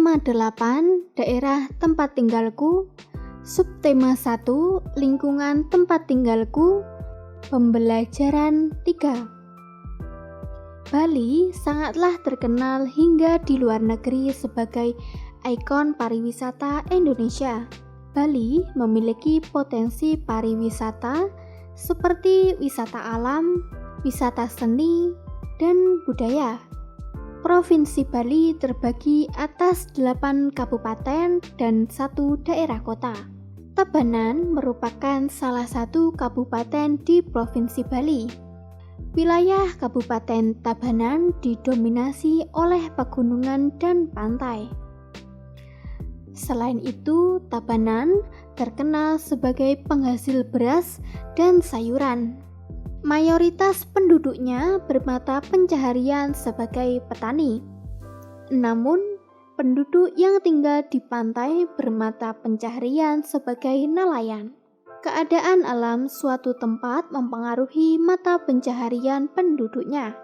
Tema 8, daerah tempat tinggalku. Subtema 1, lingkungan tempat tinggalku. Pembelajaran 3. Bali sangatlah terkenal hingga di luar negeri sebagai ikon pariwisata Indonesia. Bali memiliki potensi pariwisata seperti wisata alam, wisata seni, dan budaya. Provinsi Bali terbagi atas 8 kabupaten dan 1 daerah kota. Tabanan merupakan salah satu kabupaten di Provinsi Bali. Wilayah Kabupaten Tabanan didominasi oleh pegunungan dan pantai. Selain itu, Tabanan terkenal sebagai penghasil beras dan sayuran. Mayoritas penduduknya bermata pencaharian sebagai petani. Namun, penduduk yang tinggal di pantai bermata pencaharian sebagai nelayan. Keadaan alam suatu tempat mempengaruhi mata pencaharian penduduknya.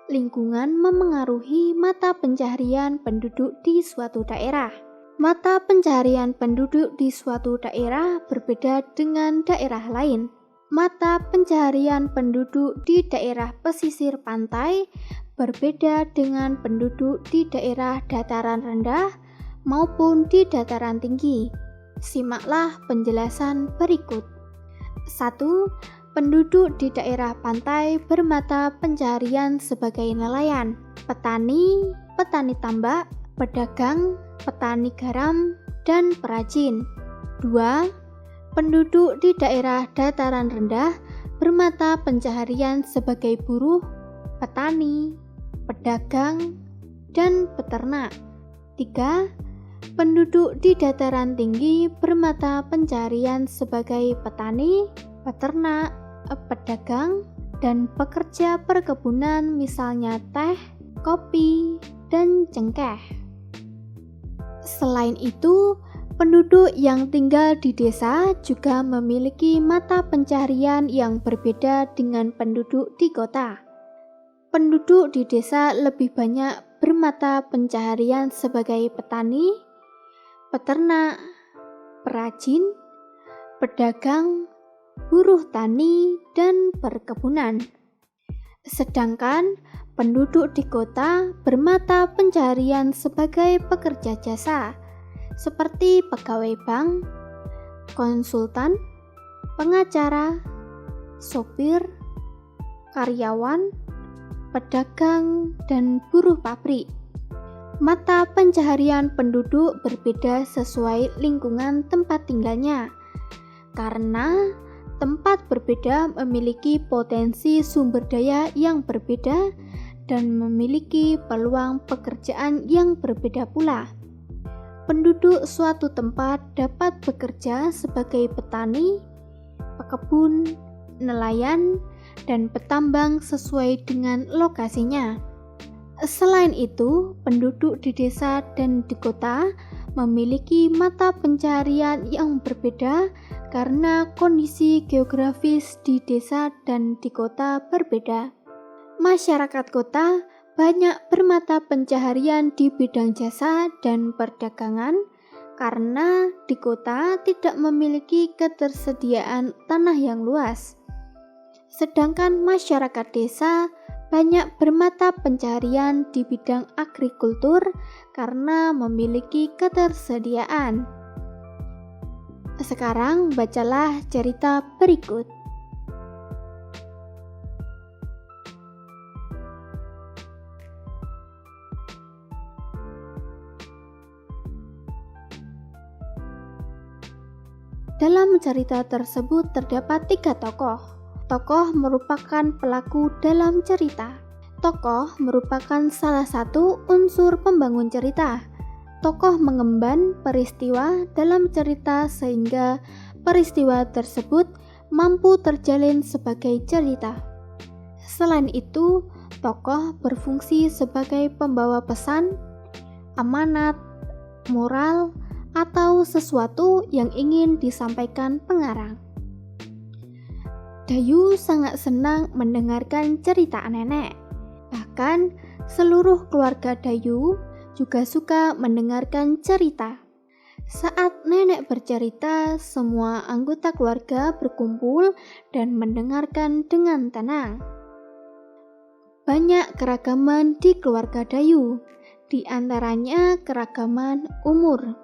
Lingkungan memengaruhi mata pencaharian penduduk di suatu daerah. Mata pencaharian penduduk di suatu daerah berbeda dengan daerah lain. Mata pencaharian penduduk di daerah pesisir pantai berbeda dengan penduduk di daerah dataran rendah maupun di dataran tinggi. Simaklah penjelasan berikut. 1. Penduduk di daerah pantai bermata pencaharian sebagai nelayan, petani, petani tambak, pedagang, petani garam, dan perajin. 2. Penduduk di daerah dataran rendah bermata pencaharian sebagai buruh, petani, pedagang, dan peternak. 3. Penduduk di dataran tinggi bermata pencaharian sebagai petani, peternak, pedagang, dan pekerja perkebunan misalnya teh, kopi, dan cengkeh. Selain itu, penduduk yang tinggal di desa juga memiliki mata pencaharian yang berbeda dengan penduduk di kota. Penduduk di desa lebih banyak bermata pencaharian sebagai petani, peternak, perajin, pedagang, buruh tani, dan perkebunan. Sedangkan penduduk di kota bermata pencaharian sebagai pekerja jasa, seperti pegawai bank, konsultan, pengacara, sopir, karyawan, pedagang, dan buruh pabrik. Mata pencaharian penduduk berbeda sesuai lingkungan tempat tinggalnya, karena tempat berbeda memiliki potensi sumber daya yang berbeda dan memiliki peluang pekerjaan yang berbeda pula. Penduduk suatu tempat dapat bekerja sebagai petani, pekebun, nelayan, dan petambang sesuai dengan lokasinya. Selain itu, penduduk di desa dan di kota memiliki mata pencaharian yang berbeda karena kondisi geografis di desa dan di kota berbeda. Masyarakat kota banyak bermata pencaharian di bidang jasa dan perdagangan karena di kota tidak memiliki ketersediaan tanah yang luas. Sedangkan masyarakat desa banyak bermata pencaharian di bidang agrikultur karena memiliki ketersediaan. Sekarang bacalah cerita berikut. Dalam cerita tersebut terdapat 3 tokoh. Tokoh merupakan pelaku dalam cerita. Tokoh merupakan salah satu unsur pembangun cerita. Tokoh mengemban peristiwa dalam cerita sehingga peristiwa tersebut mampu terjalin sebagai cerita. Selain itu, tokoh berfungsi sebagai pembawa pesan, amanat, moral, atau sesuatu yang ingin disampaikan pengarang. Dayu sangat senang mendengarkan cerita nenek. Bahkan seluruh keluarga Dayu juga suka mendengarkan cerita. Saat nenek bercerita, semua anggota keluarga berkumpul dan mendengarkan dengan tenang. Banyak keragaman di keluarga Dayu, di antaranya keragaman umur.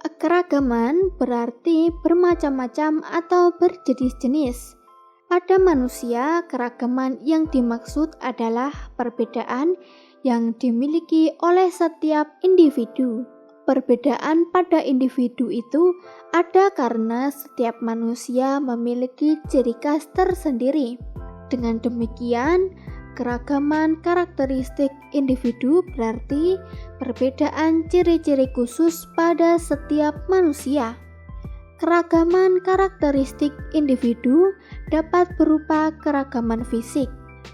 Keragaman berarti bermacam-macam atau berjenis-jenis. Pada manusia, keragaman yang dimaksud adalah perbedaan yang dimiliki oleh setiap individu. Perbedaan pada individu itu ada karena setiap manusia memiliki ciri khas tersendiri. Dengan demikian, keragaman karakteristik individu berarti perbedaan ciri-ciri khusus pada setiap manusia. Keragaman karakteristik individu dapat berupa keragaman fisik.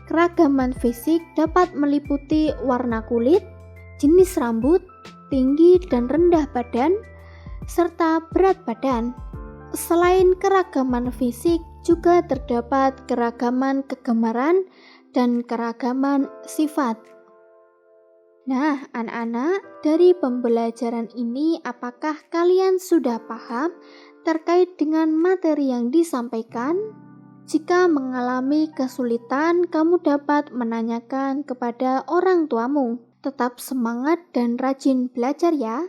Keragaman fisik dapat meliputi warna kulit, jenis rambut, tinggi dan rendah badan, serta berat badan. Selain keragaman fisik, juga terdapat keragaman kegemaran dan keragaman sifat. Nah, anak-anak, dari pembelajaran ini apakah kalian sudah paham terkait dengan materi yang disampaikan? Jika mengalami kesulitan, kamu dapat menanyakan kepada orang tuamu. Tetap semangat dan rajin belajar ya.